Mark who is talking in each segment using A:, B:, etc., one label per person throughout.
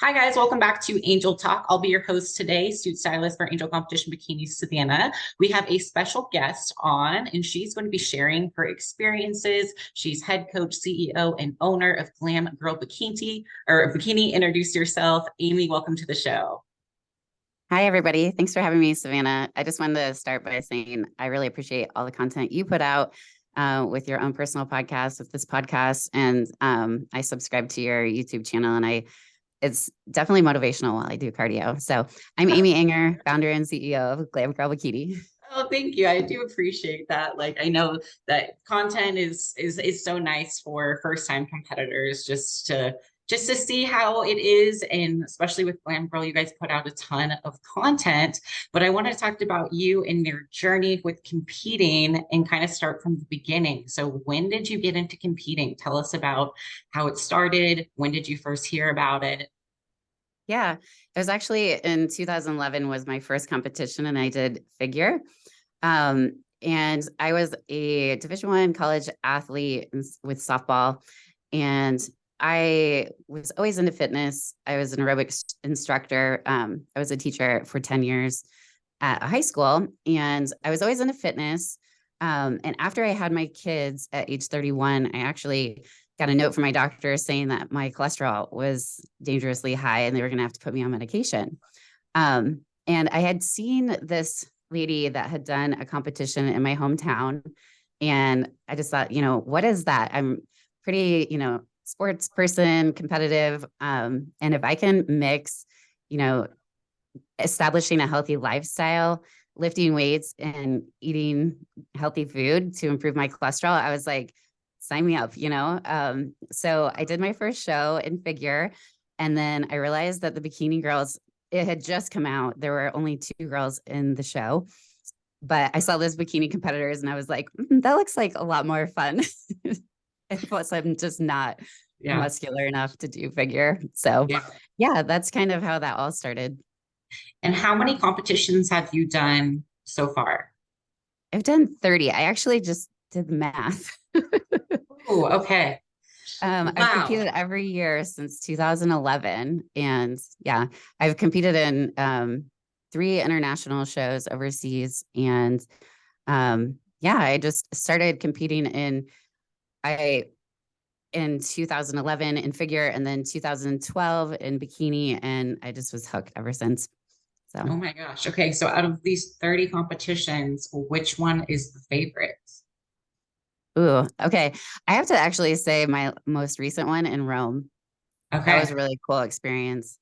A: Hi, guys. Welcome back to Angel Talk. I'll be your host today, suit stylist for Angel Competition Bikinis, Savana. We have a special guest on, and she's going to be sharing her experiences. She's head coach, CEO, and owner of Glam Girl Bikini or Bikini. Introduce yourself. Amy, welcome to the show.
B: Hi, everybody. Thanks for having me, Savannah. I just wanted to start by saying I really appreciate all the content you put out with your own personal podcast, with this podcast. And I subscribe to your YouTube channel, and it's definitely motivational while I do cardio. So I'm Amy Ehinger, founder and CEO of Glam Girl Bikini.
A: Oh, thank you. I do appreciate that. Like, I know that content is so nice for first time competitors just to see how it is, and especially with Glam Girl, you guys put out a ton of content. But I want to talk about you and your journey with competing and kind of start from the beginning. So, when did you get into competing? Tell us about how it started. When did you first hear about it?
B: Yeah, it was actually in 2011 was my first competition, and I did figure. And I was a Division I college athlete with softball, and I was always into fitness. I was an aerobics instructor. I was a teacher for 10 years at a high school, and I was always into fitness. And after I had my kids at age 31, I actually got a note from my doctor saying that my cholesterol was dangerously high and they were going to have to put me on medication. And I had seen this lady that had done a competition in my hometown. And I just thought, what is that? I'm pretty, sports person, competitive. And if I can mix, you know, establishing a healthy lifestyle, lifting weights and eating healthy food to improve my cholesterol, I was like, sign me up. So I did my first show in figure. And then I realized that the Bikini Girls, it had just come out. There were only 2 girls in the show, but I saw those bikini competitors and I was like, that looks like a lot more fun. And plus I'm just not muscular enough to do figure. So yeah, that's kind of how that all started.
A: And how many competitions have you done so far?
B: I've done 30. I actually just did the math.
A: Oh, okay.
B: I've
A: Wow.
B: competed every year since 2011. And yeah, I've competed in 3 international shows overseas. And yeah, I just started competing in 2011 in figure, and then 2012 in bikini. And I just was hooked ever since. So,
A: Oh my gosh. Okay. So out of these 30 competitions, which one is the favorite?
B: ooh, okay. I have to actually say my most recent one in Rome. That was
A: Okay.
B: a really cool experience.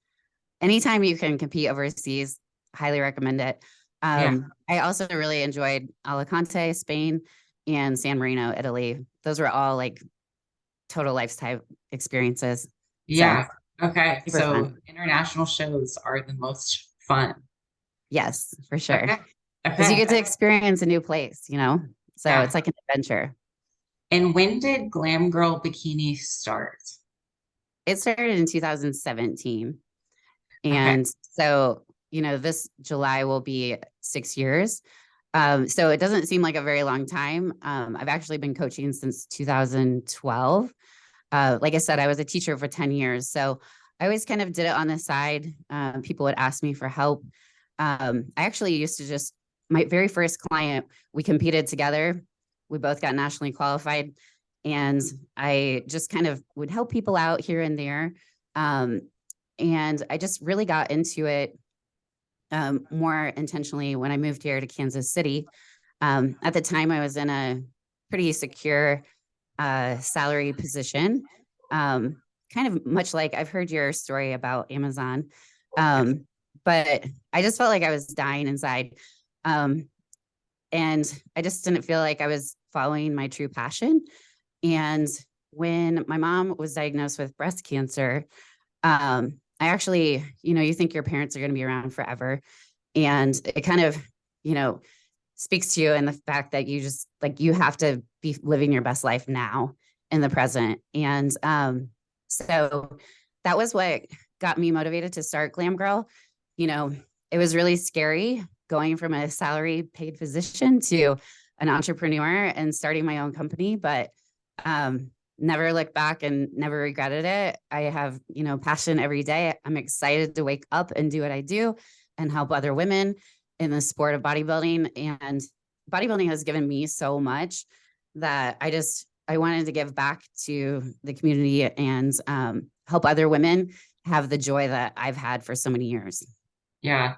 B: Anytime you can compete overseas, highly recommend it.
A: Yeah.
B: I also really enjoyed Alicante, Spain, and San Marino, Italy. Those were all like total lifetime experiences. So
A: Yeah. Okay.
B: super
A: So
B: fun.
A: international shows are the most fun.
B: Yes, for sure.
A: Okay.
B: Because you
A: Okay.
B: get to experience a new place. So
A: Yeah.
B: it's like an adventure.
A: And when did Glam Girl Bikini start?
B: It started in 2017.
A: Okay.
B: And so, this July will be 6 years. So it doesn't seem like a very long time. I've actually been coaching since 2012. Like I said, I was a teacher for 10 years. So I always kind of did it on the side. People would ask me for help. I actually used to my very first client, we competed together. We both got nationally qualified. And I just kind of would help people out here and there. And I just really got into it more intentionally when I moved here to Kansas City. At the time, I was in a pretty secure salary position, kind of much like I've heard your story about Amazon. But I just felt like I was dying inside. Um, and I just didn't feel like I was following my true passion. And when my mom was diagnosed with breast cancer, I actually, you think your parents are going to be around forever. And it kind of, you know, speaks to you and the fact that you just like, you have to be living your best life now in the present. And so that was what got me motivated to start Glam Girl. You know, it was really scary going from a salary paid position to an entrepreneur and starting my own company. But never looked back and never regretted it. I have, passion every day. I'm excited to wake up and do what I do and help other women in the sport of bodybuilding. And bodybuilding has given me so much that I wanted to give back to the community and help other women have the joy that I've had for so many years.
A: Yeah,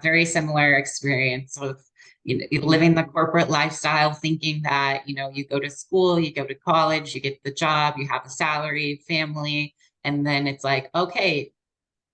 A: very similar experience with living the corporate lifestyle, thinking that, you go to school, you go to college, you get the job, you have a salary, family, and then it's like, okay,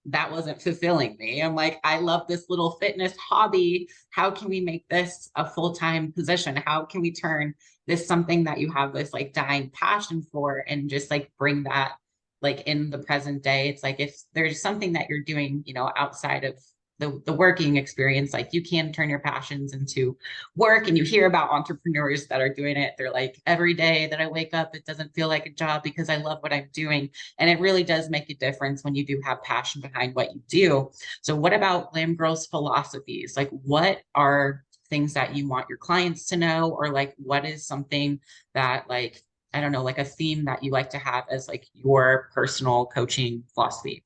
A: that wasn't fulfilling me. I'm like, I love this little fitness hobby. How can we make this a full-time position? How can we turn this something that you have this like dying passion for and just like bring that like in the present day? It's like if there's something that you're doing, outside of the working experience, like you can turn your passions into work. And you hear about entrepreneurs that are doing it. They're like, every day that I wake up, it doesn't feel like a job because I love what I'm doing. And it really does make a difference when you do have passion behind what you do. So what about Glam Girls philosophies? Like what are things that you want your clients to know, or like what is something that, like, I don't know, like a theme that you like to have as like your personal coaching philosophy?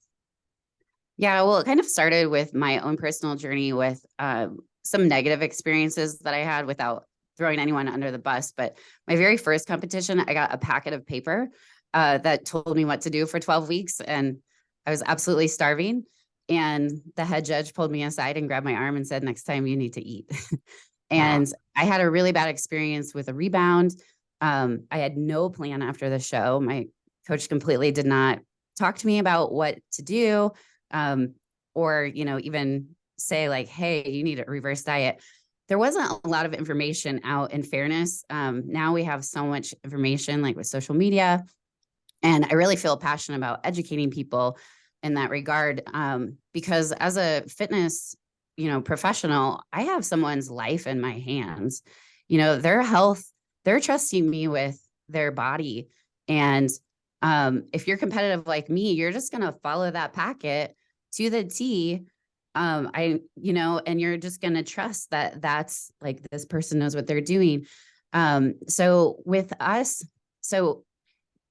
B: Yeah, well, it kind of started with my own personal journey with some negative experiences that I had, without throwing anyone under the bus. But my very first competition, I got a packet of paper that told me what to do for 12 weeks. And I was absolutely starving. And the head judge pulled me aside and grabbed my arm and said, next time you need to eat.
A: Wow.
B: And I had a really bad experience with a rebound. I had no plan after the show. My coach completely did not talk to me about what to do, or, even say like, hey, you need a reverse diet. There wasn't a lot of information out, in fairness. Now we have so much information, like with social media. And I really feel passionate about educating people in that regard, because as a fitness, professional, I have someone's life in my hands. Their health, they're trusting me with their body. And if you're competitive like me, you're just going to follow that packet to the T. And you're just going to trust that that's like, this person knows what they're doing. So with us, so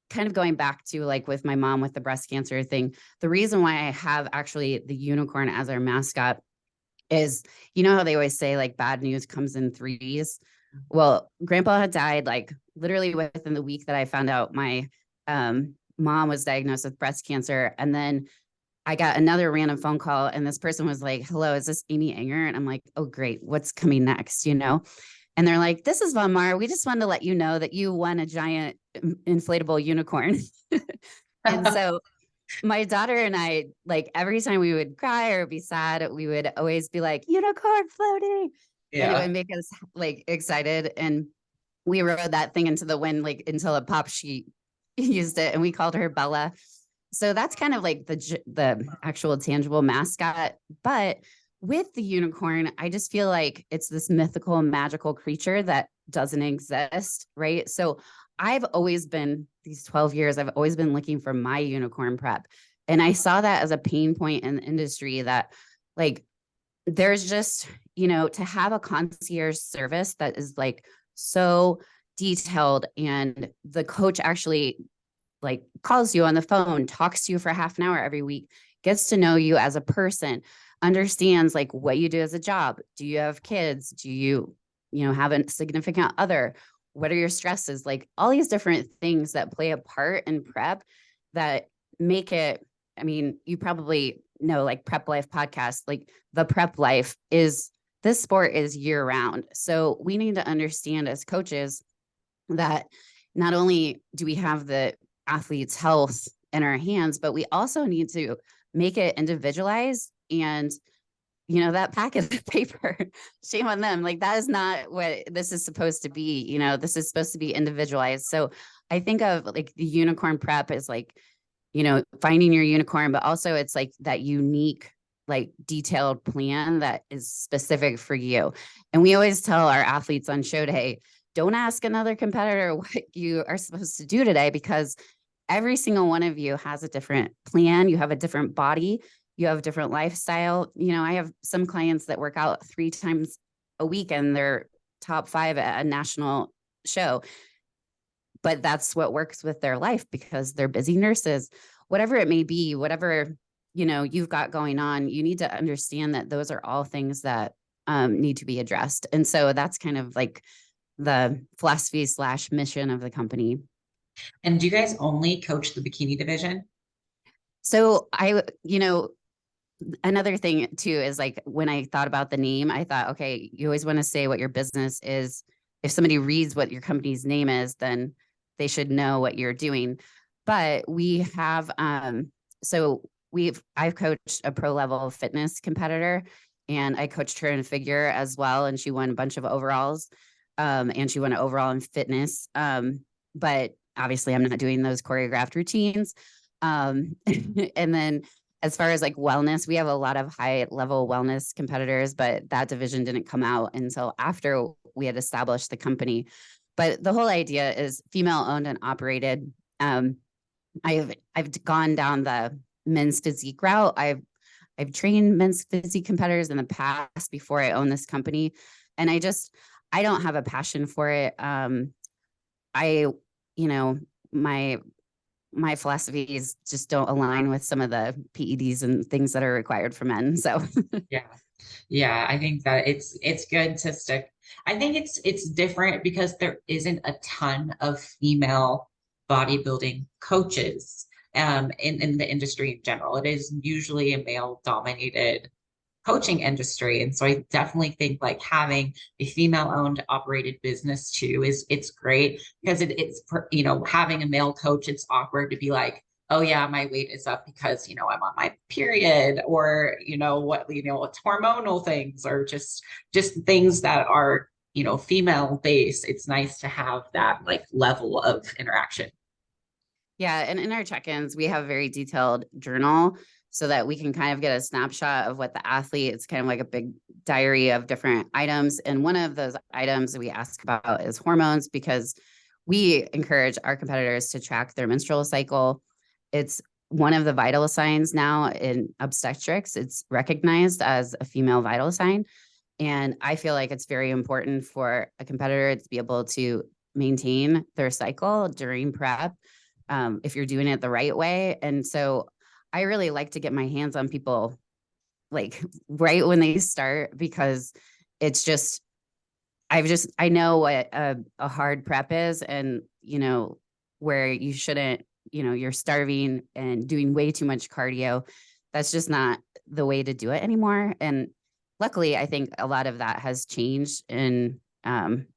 B: kind of going back to like with my mom with the breast cancer thing, the reason why I have actually the unicorn as our mascot is, how they always say like bad news comes in threes. Well, grandpa had died like literally within the week that I found out my mom was diagnosed with breast cancer. And then I got another random phone call, and this person was like, hello, is this Amy Ehinger? And I'm like, oh, great. What's coming next? And they're like, this is Von Mar. We just wanted to let you know that you won a giant inflatable unicorn. And so my daughter and I, like every time we would cry or be sad, we would always be like, unicorn floating. And it
A: Yeah.
B: would make us like excited. And we rode that thing into the wind, like until a pop sheet used it, and we called her Bella. So that's kind of like the actual tangible mascot. But with the unicorn, I just feel like it's this mythical, magical creature that doesn't exist, right? So I've always been, these 12 years, I've always been looking for my unicorn prep. And I saw that as a pain point in the industry, that like, there's just, to have a concierge service that is like so detailed, and the coach actually like calls you on the phone, talks to you for half an hour every week, gets to know you as a person, understands like what you do as a job. Do you have kids? Do you, have a significant other? What are your stresses? Like all these different things that play a part in prep that make it, I mean, you probably know like Prep Life podcast, like the prep life is, this sport is year round. So we need to understand as coaches that not only do we have the athlete's health in our hands, but we also need to make it individualized. And that packet of paper, shame on them. Like that is not what this is supposed to be. This is supposed to be individualized. So I think of like the unicorn prep as like, finding your unicorn, but also it's like that unique, like detailed plan that is specific for you. And we always tell our athletes on show day, don't ask another competitor what you are supposed to do today, because every single one of you has a different plan. You have a different body. You have a different lifestyle. I have some clients that work out 3 times a week and they're top 5 at a national show. but that's what works with their life because they're busy nurses, whatever it may be, whatever, you've got going on, you need to understand that those are all things that need to be addressed. And so that's kind of like the philosophy slash mission of the company.
A: And do you guys only coach the bikini division?
B: So another thing too is like when I thought about the name, I thought, okay, you always want to say what your business is. If somebody reads what your company's name is, then they should know what you're doing. But we have, I've coached a pro level fitness competitor and I coached her in figure as well. And she won a bunch of overalls. And she won an overall in fitness. But obviously I'm not doing those choreographed routines. And then as far as like wellness, we have a lot of high level wellness competitors, but that division didn't come out until after we had established the company. But the whole idea is female owned and operated. I've gone down the men's physique route. I've trained men's physique competitors in the past before I owned this company. And I don't have a passion for it. I, you know, my philosophies just don't align with some of the PEDs and things that are required for men. So
A: Yeah. Yeah, I think that it's good to stick. I think it's different because there isn't a ton of female bodybuilding coaches in the industry in general. It is usually a male dominated coaching industry. And so I definitely think like having a female owned operated business too is it's great because it's having a male coach, it's awkward to be like, oh yeah, my weight is up because I'm on my period, or it's hormonal things, or just things that are female based. It's nice to have that like level of interaction.
B: yeah, and in our check-ins, we have a very detailed journal so that we can kind of get a snapshot of what the athlete, it's kind of like a big diary of different items. And one of those items we ask about is hormones because we encourage our competitors to track their menstrual cycle. It's one of the vital signs now in obstetrics. It's recognized as a female vital sign. And I feel like it's very important for a competitor to be able to maintain their cycle during prep if you're doing it the right way. And so I really like to get my hands on people like right when they start because it's just, I know what a hard prep is and, where you shouldn't, you're starving and doing way too much cardio. That's just not the way to do it anymore. And luckily, I think a lot of that has changed in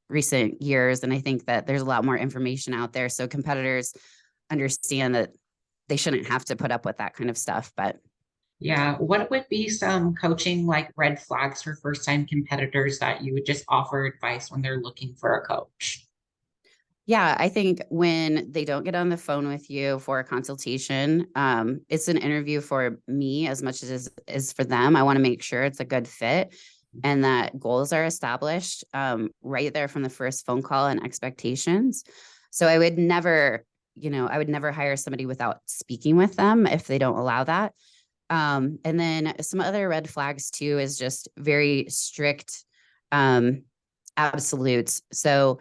B: recent years. And I think that there's a lot more information out there. So competitors understand that they shouldn't have to put up with that kind of stuff. But
A: Yeah, what would be some coaching like red flags for first time competitors that you would just offer advice when they're looking for a coach?
B: yeah, I think when they don't get on the phone with you for a consultation, it's an interview for me as much as is for them. I want to make sure it's a good fit and that goals are established right there from the first phone call and expectations. So I would never hire somebody without speaking with them if they don't allow that. And then some other red flags too is just very strict absolutes. So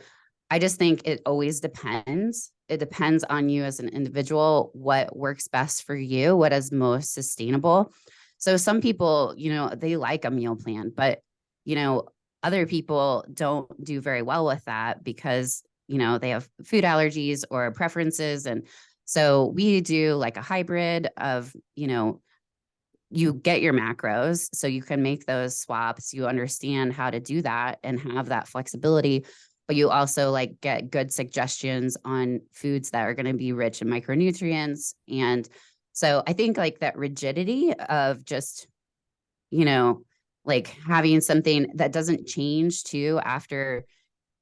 B: I just think it always depends. It depends on you as an individual, what works best for you, what is most sustainable. So some people, they like a meal plan, but, other people don't do very well with that because, they have food allergies or preferences. And so we do like a hybrid of, you get your macros so you can make those swaps. You understand how to do that and have that flexibility, but you also like get good suggestions on foods that are going to be rich in micronutrients. And so I think like that rigidity of just, like having something that doesn't change too after,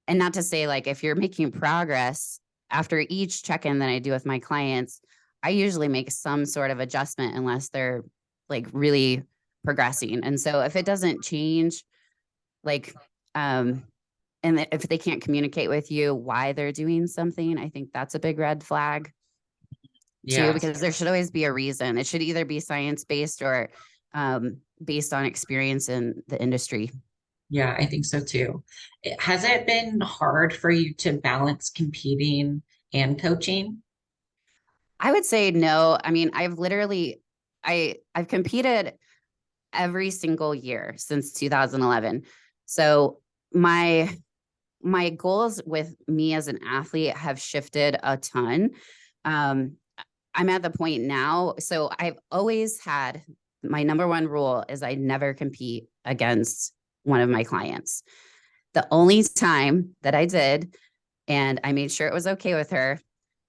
B: and not to say like if you're making progress after each check-in that I do with my clients, I usually make some sort of adjustment unless they're like really progressing. And so if it doesn't change, like, and if they can't communicate with you why they're doing something, I think that's a big red flag too,
A: Yeah.
B: because there should always be a reason. It should either be science-based or based on experience in the industry.
A: Yeah, I think so too. Has it been hard for you to balance competing and coaching?
B: I would say no. I mean, I've competed every single year since 2011. So my my goals with me as an athlete have shifted a ton. Um, I'm at the point now. So I've always had my number one rule is I never compete against one of my clients. The only time that I did, and I made sure it was okay with her,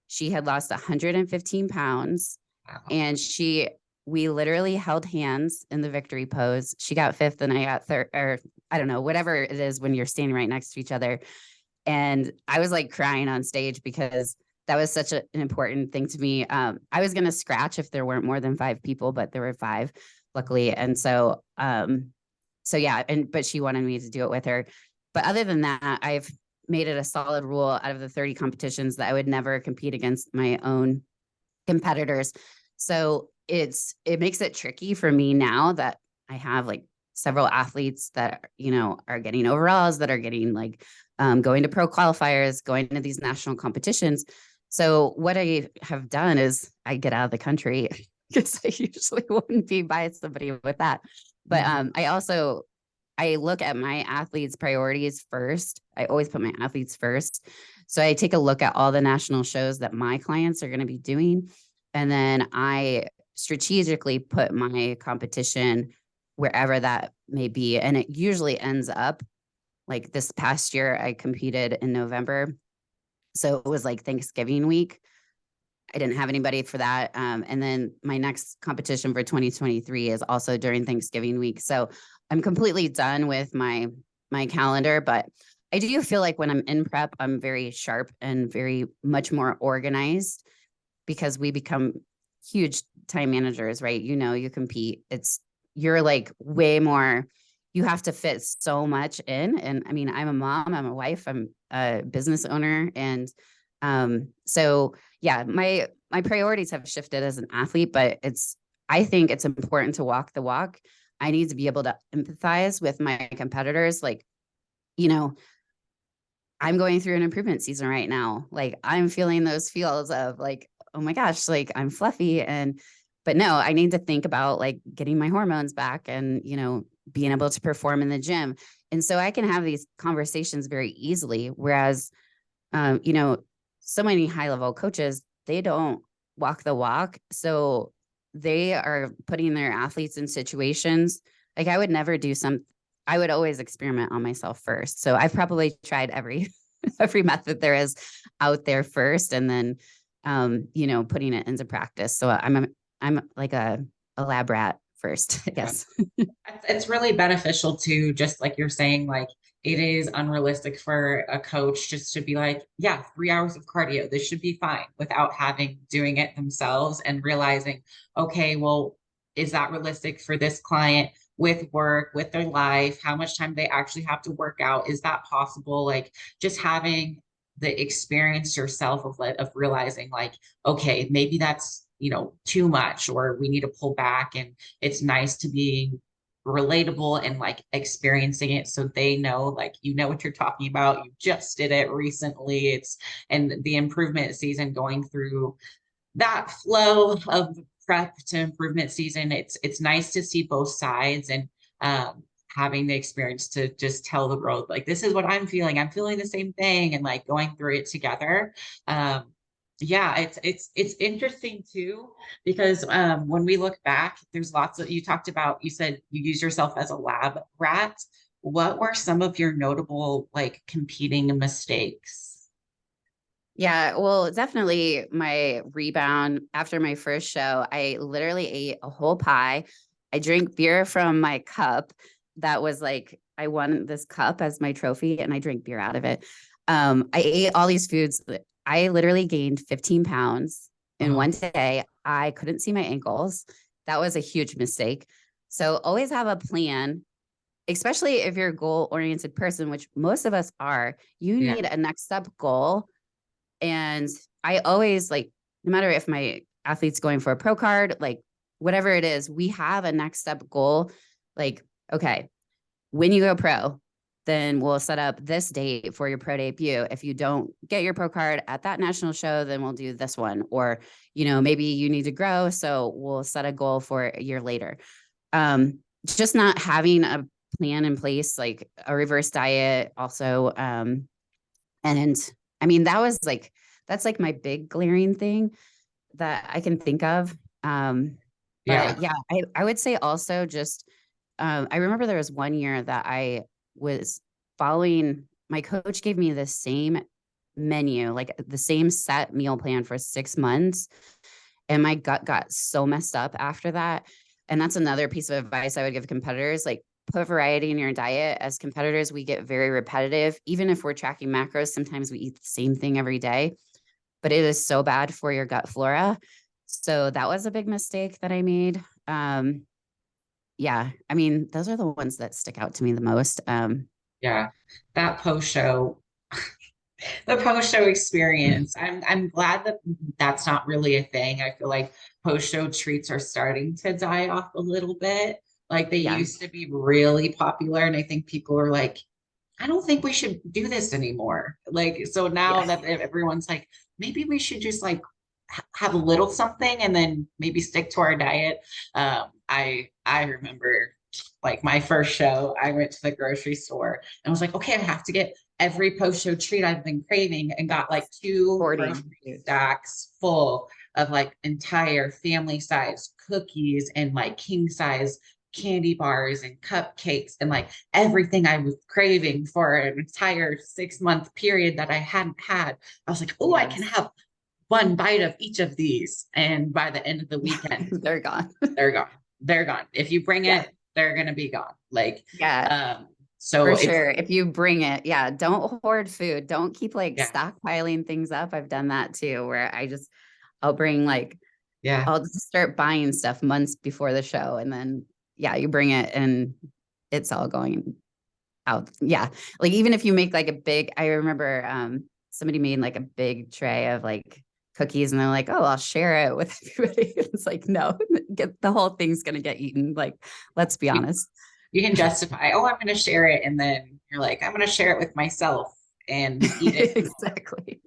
B: she had lost 115 pounds,
A: Wow.
B: and we literally held hands in the victory pose. She got fifth and I got third, or I don't know, whatever it is when you're standing right next to each other. And I was like crying on stage because that was such an important thing to me. I was going to scratch if there weren't more than 5 people, but there were 5, luckily. And so yeah, but she wanted me to do it with her. But other than that, I've made it a solid rule out of the 30 competitions that I would never compete against my own competitors. So it makes it tricky for me now that I have like several athletes that are getting overalls, that are getting like going to pro qualifiers, going to these national competitions. So what I have done is I get out of the country because I usually wouldn't be by somebody with that. But
A: Mhm.
B: I look at my athletes' priorities first. I always put my athletes first. So I take a look at all the national shows that my clients are going to be doing. And then I strategically put my competition wherever that may be. And it usually ends up like this past year, I competed in November. So it was like Thanksgiving week. I didn't have anybody for that. And then my next competition for 2023 is also during Thanksgiving week. So I'm completely done with my calendar, but I do feel like when I'm in prep, I'm very sharp and very much more organized because we become huge time managers, right? You compete. You're like way more, you have to fit so much in. And I mean, I'm a mom, I'm a wife, I'm a business owner. And so yeah, my priorities have shifted as an athlete, but I think it's important to walk the walk. I need to be able to empathize with my competitors. Like, you know, I'm going through an improvement season right now. Like I'm feeling those feels of like, oh my gosh, like I'm fluffy. But no, I need to think about like getting my hormones back and, being able to perform in the gym. And so I can have these conversations very easily. Whereas, um, you know, so many high level coaches, they don't walk the walk. So they are putting their athletes in situations like I would never do I would always experiment on myself first. So I've probably tried every every method there is out there first, and then putting it into practice. So I'm like a lab rat first, I
A: Yeah.
B: guess.
A: It's really beneficial to, just like you're saying, like it is unrealistic for a coach just to be like, yeah, 3 hours of cardio, this should be fine, without having doing it themselves and realizing, okay, well, is that realistic for this client with work, with their life? How much time they actually have to work out? Is that possible? Like just having the experience yourself of realizing like, okay, maybe that's, too much, or we need to pull back. And it's nice to be relatable and like experiencing it, so they know, like, what you're talking about, you just did it recently. And the improvement season, going through that flow of prep to improvement season, it's nice to see both sides. And having the experience to just tell the world like, this is what I'm feeling the same thing, and like going through it together. um yeah, it's interesting too, because when we look back, there's lots of, you talked about, you said you use yourself as a lab rat. What were some of your notable like competing mistakes?
B: Yeah, well, definitely my rebound after my first show, I literally ate a whole pie. I drank beer from my cup. That was like, I won this cup as my trophy and I drank beer out of it. I ate all these foods. I literally gained 15 pounds in
A: Oh,
B: one day. I couldn't see my ankles. That was a huge mistake. So always have a plan, especially if you're a goal oriented person, which most of us are. You
A: yeah.
B: need a next step goal, and I always like, no matter if my athlete's going for a pro card, like whatever it is, we have a next step goal. Like, okay, when you go pro, then we'll set up this date for your pro debut. If you don't get your pro card at that national show, then we'll do this one. Or, maybe you need to grow, so we'll set a goal for a year later. Just not having a plan in place, like a reverse diet also. And I mean, that's like my big glaring thing that I can think of.
A: Yeah.
B: But yeah, I would say also just, I remember there was one year that I was following, my coach gave me the same menu, like the same set meal plan for 6 months. And my gut got so messed up after that. And that's another piece of advice I would give competitors, like put variety in your diet. As competitors, we get very repetitive. Even if we're tracking macros, sometimes we eat the same thing every day, but it is so bad for your gut flora. So that was a big mistake that I made. Yeah, I mean, those are the ones that stick out to me the most.
A: Yeah. That post show, the post show experience. I'm glad that that's not really a thing. I feel like post show treats are starting to die off a little bit. Like they
B: Yeah,
A: used to be really popular, and I think people are like, I don't think we should do this anymore. Like, so now
B: yeah,
A: that everyone's like, maybe we should just like have a little something and then maybe stick to our diet. I remember like my first show, I went to the grocery store and was like, okay, I have to get every post show treat I've been craving, and got like two
B: hoarding.
A: grocery stacks full of like entire family size cookies and like king size candy bars and cupcakes and like everything I was craving for an entire 6 month period that I hadn't had. I was like, oh, I can
B: Yes.
A: have one bite of each of these. And by the end of the weekend,
B: They're gone.
A: they're gone. They're gone. If you bring
B: Yeah.
A: it, they're gonna be gone. Like,
B: Yeah,
A: so
B: for
A: it's
B: sure. If you bring it, yeah, don't hoard food. Don't keep like
A: yeah,
B: stockpiling things up. I've done that too, where I'll bring like,
A: yeah,
B: I'll just start buying stuff months before the show. And then, yeah, you bring it and it's all going out. Yeah. Like even if you make like a big, I remember somebody made like a big tray of like cookies and they're like, oh, I'll share it with everybody. It's like, no, the whole thing's gonna get eaten. Like, let's be
A: you,
B: honest.
A: you can justify, oh, I'm gonna share it, and then you're like, I'm gonna share it with myself and eat it.
B: Exactly.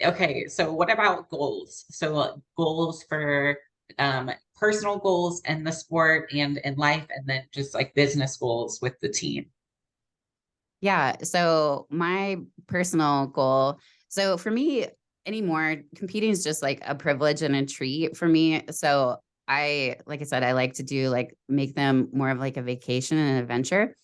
A: Okay, so what about goals? So goals for personal goals in the sport and in life, and then just like business goals with the team.
B: Yeah. So my personal goal, so for me anymore, competing is just like a privilege and a treat for me. So like I said, I like to do like make them more of like a vacation and an adventure.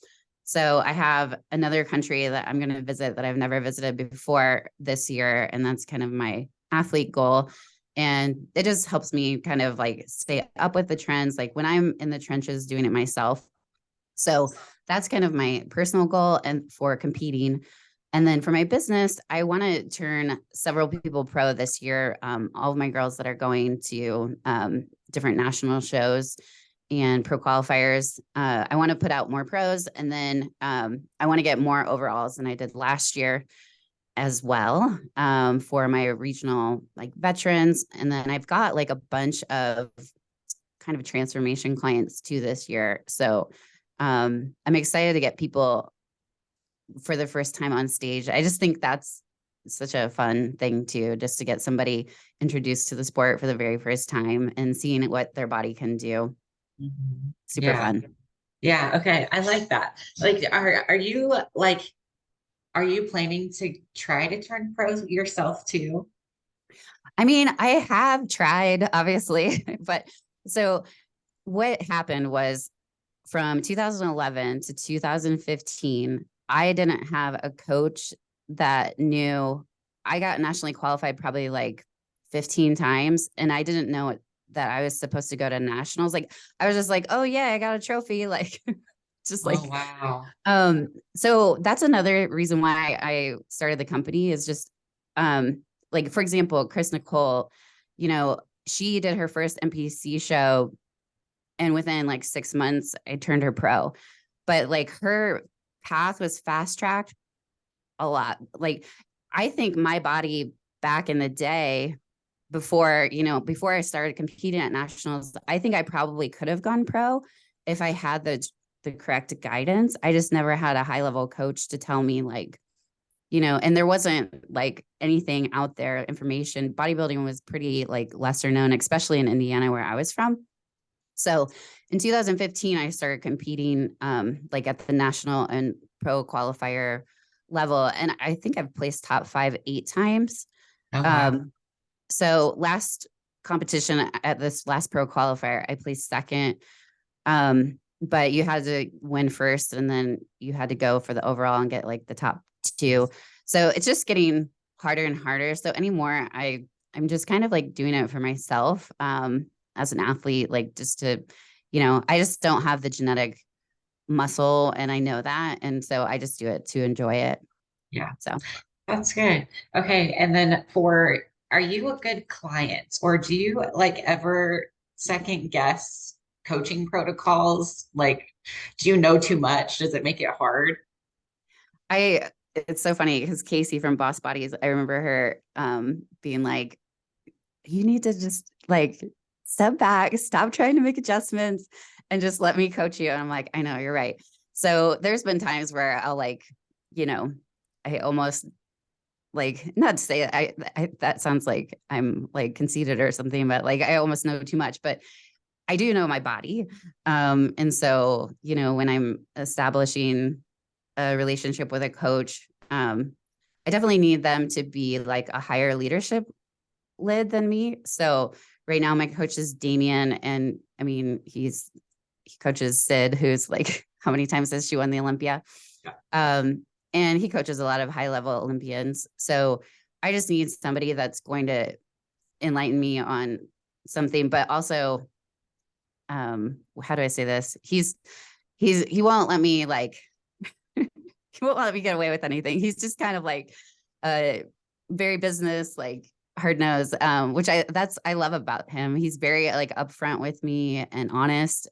B: So I have another country that I'm going to visit that I've never visited before this year. And that's kind of my athlete goal. And it just helps me kind of like stay up with the trends, like when I'm in the trenches doing it myself. So that's kind of my personal goal and for competing. And then for my business, I want to turn several people pro this year. All of my girls that are going to different national shows and pro qualifiers. I want to put out more pros, and then I want to get more overalls than I did last year as well, for my regional like veterans. And then I've got like a bunch of kind of transformation clients too this year. So I'm excited to get people for the first time on stage. I just think that's such a fun thing too, just to get somebody introduced to the sport for the very first time and seeing what their body can do.
A: Mhm.
B: Super
A: Yeah.
B: fun.
A: Yeah. Okay. I like that. Like, are you like, are you planning to try to turn pro yourself too?
B: I mean, I have tried, obviously, but so what happened was from 2011 to 2015, I didn't have a coach that knew. I got nationally qualified probably like 15 times, and I didn't know that I was supposed to go to nationals. Like I was just like, oh yeah, I got a trophy. Like just
A: Oh,
B: like,
A: wow.
B: so that's another reason why I started the company is just, like, for example, Chris Nicole, she did her first NPC show and within like 6 months, I turned her pro. But like her path was fast tracked a lot. Like I think my body back in the day, before I started competing at nationals, I think I probably could have gone pro if I had the the correct guidance. I just never had a high level coach to tell me like, and there wasn't like anything out there, information. Bodybuilding was pretty like lesser known, especially in Indiana where I was from. So in 2015, I started competing like at the national and pro qualifier level. And I think I've placed top 5 8 times.
A: Oh, wow.
B: So last competition at this last pro qualifier, I placed second. But you had to win first and then you had to go for the overall and get like the top 2. So it's just getting harder and harder. So anymore, I'm just kind of like doing it for myself as an athlete, like just to, I just don't have the genetic muscle and I know that. And so I just do it to enjoy it.
A: Yeah,
B: So
A: that's good. Okay. And then are you a good client or do you like ever second guess coaching protocols? Like, do you know too much? Does it make it hard?
B: It's so funny because Casey from Boss Bodies, I remember her being like, you need to just like step back, stop trying to make adjustments and just let me coach you. And I'm like, I know, you're right. So there's been times where I'll like, I almost like, not to say I that sounds like I'm like conceited or something, but like I almost know too much, but I do know my body. And so, when I'm establishing a relationship with a coach, I definitely need them to be like a higher leadership lid than me. So right now my coach is Damien, and I mean he coaches Sid, who's like how many times has she won the Olympia?
A: Yeah.
B: And he coaches a lot of high level Olympians. So I just need somebody that's going to enlighten me on something, but also how do I say this? He won't let me like he won't let me get away with anything. He's just kind of like very business, like hard nose, which I love about him. He's very like upfront with me and honest,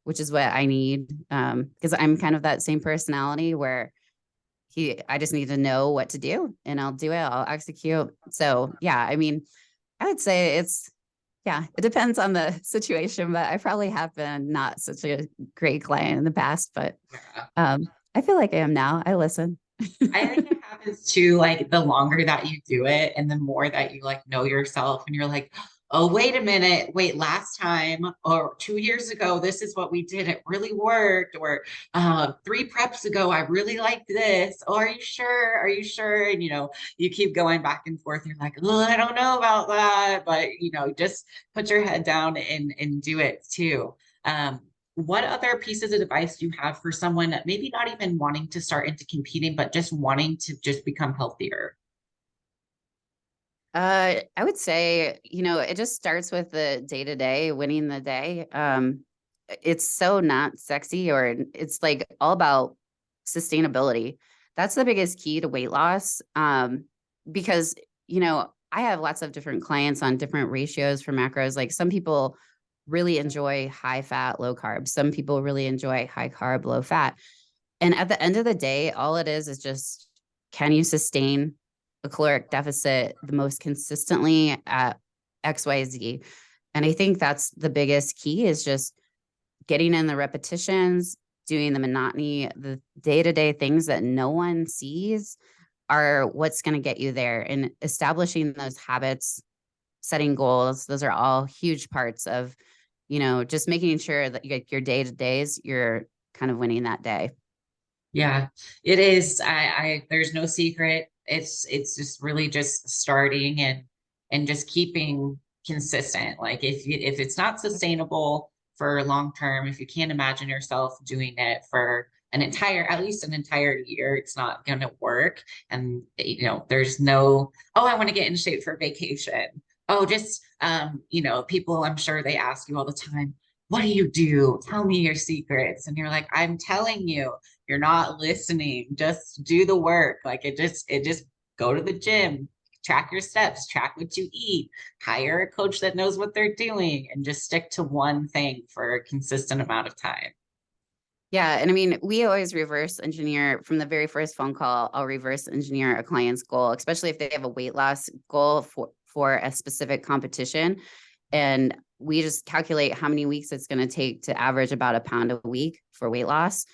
B: which is what I need. Because I'm kind of that same personality where I just need to know what to do and I'll do it. I'll execute. So yeah, I mean, I would say it depends on the situation, but I probably have been not such a great client in the past, but
A: Yeah.
B: I feel like I am now. I listen.
A: I think it happens too, like the longer that you do it and the more that you like know yourself and you're like, oh, wait a minute, wait, last time or 2 years ago, this is what we did. It really worked. Or 3 preps ago, I really liked this. Oh, are you sure? Are you sure? And you keep going back and forth. You're like, oh, I don't know about that. But just put your head down and do it too. What other pieces of advice do you have for someone that maybe not even wanting to start into competing, but just wanting to just become healthier?
B: I would say, it just starts with the day to day, winning the day. It's so not sexy, or it's like all about sustainability. That's the biggest key to weight loss. Because, I have lots of different clients on different ratios for macros. Like some people really enjoy high fat, low carb. Some people really enjoy high carb, low fat. And at the end of the day, all it is just, can you sustain a caloric deficit the most consistently at XYZ? And I think that's the biggest key, is just getting in the repetitions, doing the monotony, the day-to-day things that no one sees are what's going to get you there. And establishing those habits, setting goals, those are all huge parts of, just making sure that you get your day-to-days, you're kind of winning that day.
A: Yeah, it is. There's no secret. It's just really just starting and just keeping consistent. Like if it's not sustainable for long term, if you can't imagine yourself doing it for at least an entire year, it's not going to work. And there's no, oh, I want to get in shape for vacation. Oh, just people, I'm sure they ask you all the time, what do you do? Tell me your secrets. And you're like, I'm telling you, you're not listening. Just do the work. Like it just go to the gym, track your steps, track what you eat, hire a coach that knows what they're doing, and just stick to one thing for a consistent amount of time.
B: Yeah. And I mean, we always reverse engineer from the very first phone call. I'll reverse engineer a client's goal, especially if they have a weight loss goal for a specific competition. And we just calculate how many weeks it's going to take to average about a pound a week for weight loss.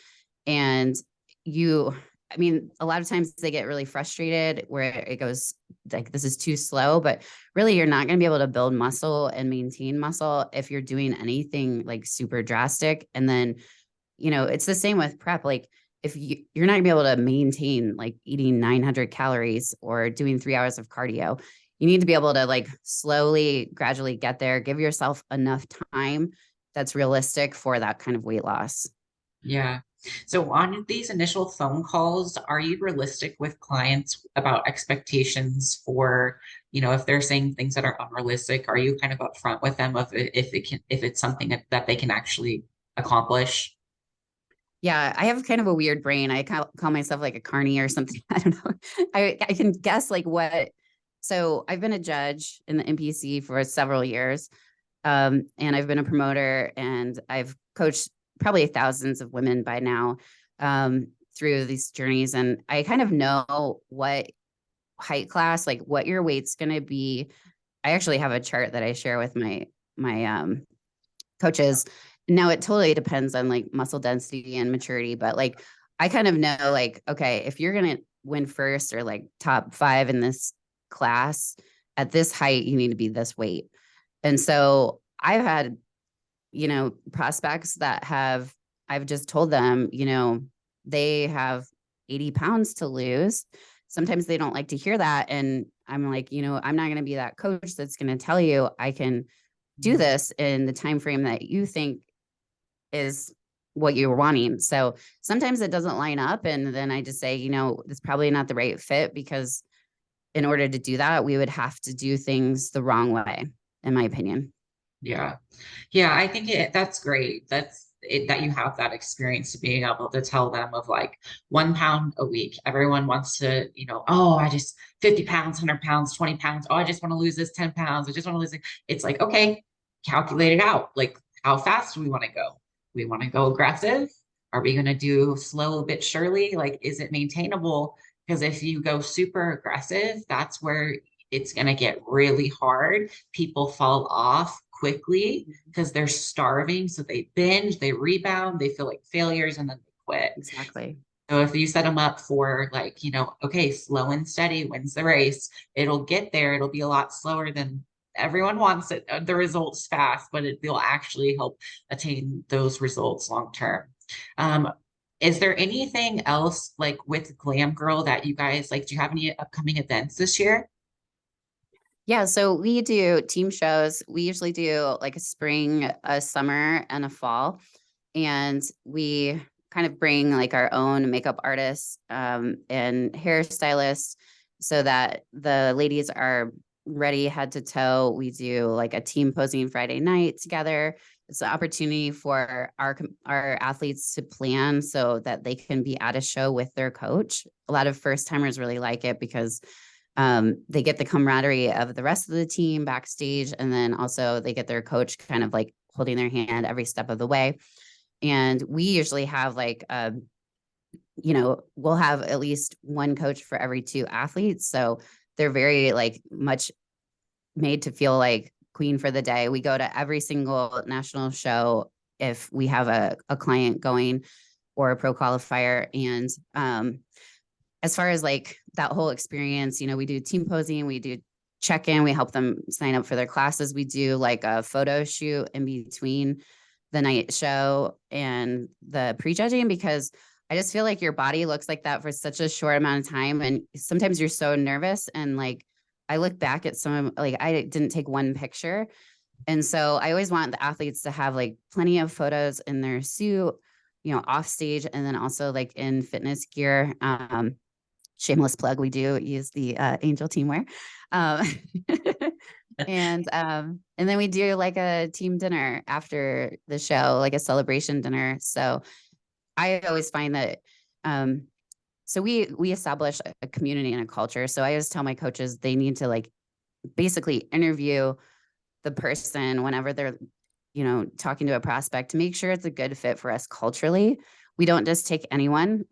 B: And you, I mean, a lot of times they get really frustrated where it goes like, this is too slow, but really you're not going to be able to build muscle and maintain muscle if you're doing anything like super drastic. And then, it's the same with prep. Like if you're not gonna be able to maintain like eating 900 calories or doing 3 hours of cardio, you need to be able to like slowly, gradually get there, give yourself enough time that's realistic for that kind of weight loss.
A: Yeah. So on these initial phone calls, are you realistic with clients about expectations for, if they're saying things that are unrealistic, are you kind of upfront with them of if it's something that they can actually accomplish?
B: Yeah, I have kind of a weird brain. I call myself like a carny or something. I don't know. I can guess like what. So I've been a judge in the NPC for several years. And I've been a promoter and I've coached probably thousands of women by now through these journeys. And I kind of know what height class, like what your weight's going to be. I actually have a chart that I share with my coaches. Now it totally depends on like muscle density and maturity, but like I kind of know like, okay, if you're going to win first or like top 5 in this class at this height, you need to be this weight. And so I've had, prospects that I've just told them, they have 80 pounds to lose. Sometimes they don't like to hear that. And I'm like, I'm not going to be that coach that's going to tell you I can do this in the time frame that you think is what you're wanting. So sometimes it doesn't line up. And then I just say, it's probably not the right fit, because in order to do that, we would have to do things the wrong way, in my opinion.
A: Yeah. Yeah, I think that's great. That's it, that you have that experience to being able to tell them of like 1 pound a week. Everyone wants to, oh, I just 50 pounds, 100 pounds, 20 pounds. Oh, I just want to lose this 10 pounds. I just want to lose it. It's like, okay, calculate it out. Like, how fast do we want to go? We want to go aggressive. Are we going to do slow bit surely? Like, is it maintainable? Because if you go super aggressive, that's where it's going to get really hard. People fall off quickly because they're starving. So they binge, they rebound, they feel like failures, and then they quit.
B: Exactly.
A: So if you set them up for like, okay, slow and steady wins the race, it'll get there. It'll be a lot slower than everyone wants it, the results fast, but it will actually help attain those results long term. Is there anything else like with Glam Girl that you guys like? Do you have any upcoming events this year?
B: Yeah, so we do team shows. We usually do like a spring, a summer, and a fall. And we kind of bring like our own makeup artists and hairstylists so that the ladies are ready head to toe. We do like a team posing Friday night together. It's an opportunity for our athletes to plan so that they can be at a show with their coach. A lot of first timers really like it because they get the camaraderie of the rest of the team backstage. And then also they get their coach kind of like holding their hand every step of the way. And we usually have like, we'll have at least one coach for every 2 athletes. So they're very like much made to feel like queen for the day. We go to every single national show if we have a client going or a pro qualifier. And as far as like that whole experience, we do team posing, we do check-in, we help them sign up for their classes. We do like a photo shoot in between the night show and the pre-judging, because I just feel like your body looks like that for such a short amount of time. And sometimes you're so nervous. And like, I look back at some, like I didn't take one picture. And so I always want the athletes to have like plenty of photos in their suit, off stage, and then also like in fitness gear. Shameless plug, we do use the Angel teamwear. Um, and then we do like a team dinner after the show, like a celebration dinner. So I always find that so we establish a community and a culture. So I always tell my coaches they need to like basically interview the person whenever they're talking to a prospect to make sure it's a good fit for us culturally. We don't just take anyone.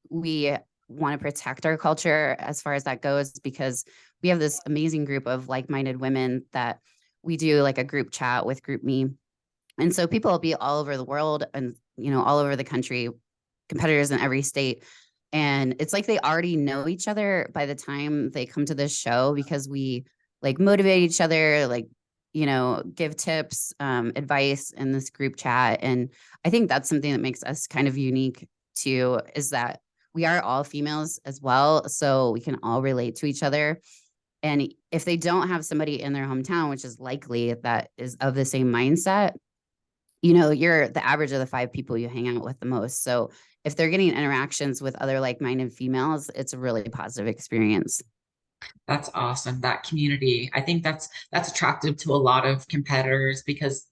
B: We want to protect our culture as far as that goes, because we have this amazing group of like-minded women that we do like a group chat with GroupMe. And so people will be all over the world and, all over the country, competitors in every state. And it's like they already know each other by the time they come to this show because we like motivate each other, like, give tips, advice in this group chat. And I think that's something that makes us kind of unique too, is that we are all females as well. So we can all relate to each other. And if they don't have somebody in their hometown, which is likely that is of the same mindset, you're the average of the 5 people you hang out with the most. So if they're getting interactions with other like-minded females, it's a really positive experience.
A: That's awesome. That community. I think that's attractive to a lot of competitors because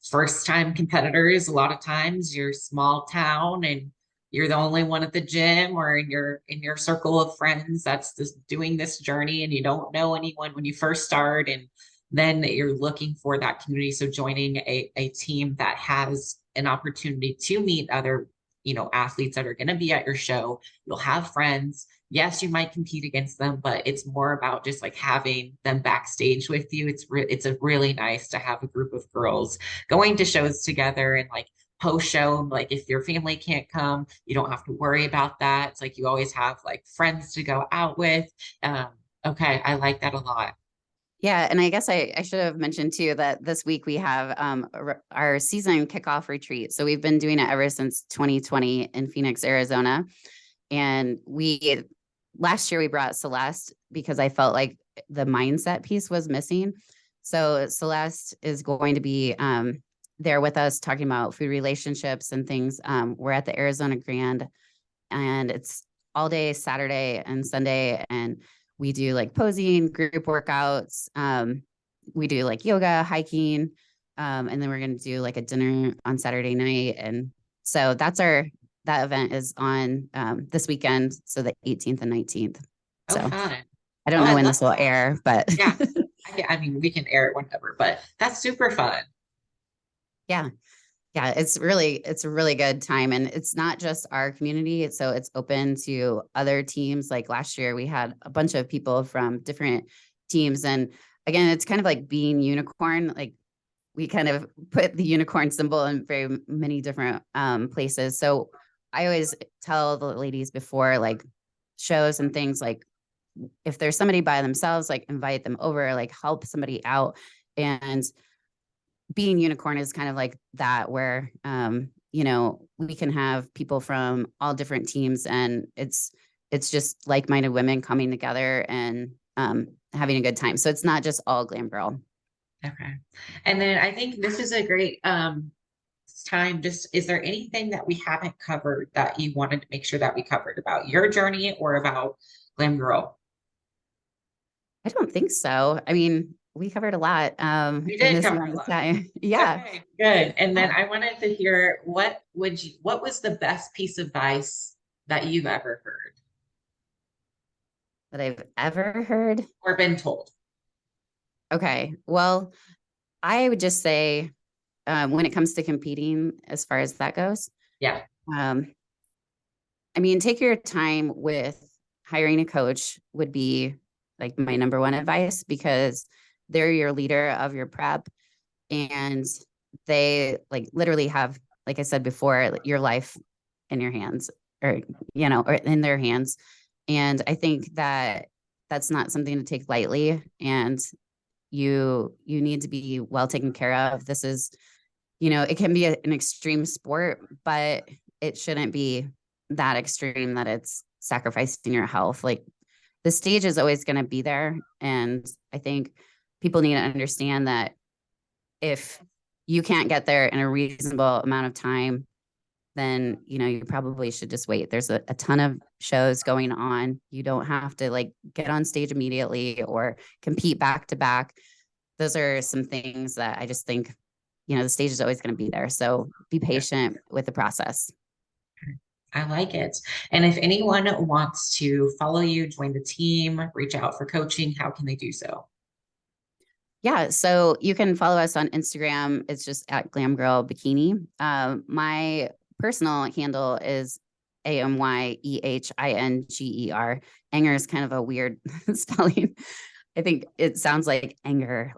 A: first time competitors, a lot of times you're small town and you're the only one at the gym or in your circle of friends that's just doing this journey and you don't know anyone when you first start, and then you're looking for that community. So joining a team that has an opportunity to meet other athletes that are going to be at your show, you'll have friends. Yes, you might compete against them, but it's more about just like having them backstage with you. It's a really nice to have a group of girls going to shows together, and like post show, like if your family can't come, you don't have to worry about that. It's like you always have like friends to go out with. Um, okay, I like that a lot.
B: Yeah, and I guess I should have mentioned too that this week we have our season kickoff retreat. So we've been doing it ever since 2020 in Phoenix, Arizona. And last year we brought Celeste because I felt like the mindset piece was missing. So Celeste is going to be there with us talking about food relationships and things. We're at the Arizona Grand, and it's all day Saturday and Sunday. And we do like posing, group workouts. We do like yoga, hiking. And then we're going to do like a dinner on Saturday night. And so that event is on this weekend. So the 18th and 19th.
A: Oh,
B: So
A: fun.
B: I don't
A: Oh,
B: know
A: I
B: when
A: love
B: this will
A: that.
B: air, but
A: Yeah. I mean, we can air it whenever, but that's super fun.
B: yeah. Yeah, it's a really good time. And it's not just our community. So it's open to other teams. Like last year, we had a bunch of people from different teams. And again, it's kind of like being unicorn. Like we kind of put the unicorn symbol in very many different places. So I always tell the ladies before like shows and things, like if there's somebody by themselves, like invite them over, like help somebody out. And being unicorn is kind of like that, where we can have people from all different teams, and it's just like-minded women coming together and having a good time. So it's not just all glam girl.
A: Okay. And then I think this is a great time. Just, is there anything that we haven't covered that you wanted to make sure that we covered about your journey or about Glam Girl?
B: I don't think so. I mean, we covered a lot
A: We
B: in
A: did
B: this
A: cover
B: amount
A: a
B: of
A: lot.
B: time. Yeah.
A: Okay, good. And then
B: Yeah.
A: I wanted to hear what was the best piece of advice that you've ever heard
B: That I've ever heard.
A: or been told?
B: Okay. Well, I would just say when it comes to competing, as far as that goes,
A: Yeah.
B: um, I mean, take your time with hiring a coach would be like my number one advice, because they're your leader of your prep, and they like literally have, like I said before, like, your life in your hands, or or in their hands. And I think that that's not something to take lightly, and you need to be well taken care of. This is, it can be an extreme sport, but it shouldn't be that extreme that it's sacrificing your health. Like the stage is always going to be there. And I think people need to understand that if you can't get there in a reasonable amount of time, then you probably should just wait. There's a ton of shows going on. You don't have to like get on stage immediately or compete back to back. Those are some things that I just think, the stage is always going to be there. So be patient with the process.
A: I like it. And if anyone wants to follow you, join the team, reach out for coaching, how can they do so?
B: Yeah, so you can follow us on Instagram. It's just at Glam Girl Bikini. My personal handle is AMYEHINGER. Ehinger is kind of a weird spelling. I think it sounds like anger,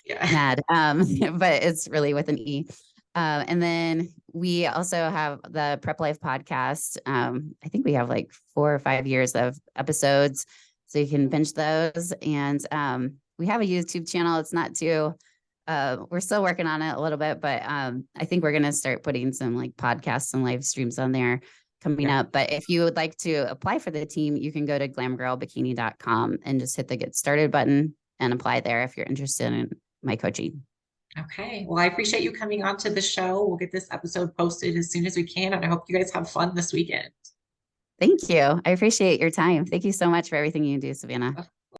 A: Yeah.
B: mad. But it's really with an E. And then we also have the Prep Life podcast. I think we have like 4 or 5 years of episodes, so you can binge those. And we have a YouTube channel. It's not too, we're still working on it a little bit, but I think we're going to start putting some like podcasts and live streams on there coming
A: Yeah.
B: up. But if you would like to apply for the team, you can go to glamgirlbikini.com and just hit the get started button and apply there if you're interested in my coaching.
A: Okay. Well, I appreciate you coming on to the show. We'll get this episode posted as soon as we can, and I hope you guys have fun this weekend.
B: Thank you. I appreciate your time. Thank you so much for everything you do, Savannah.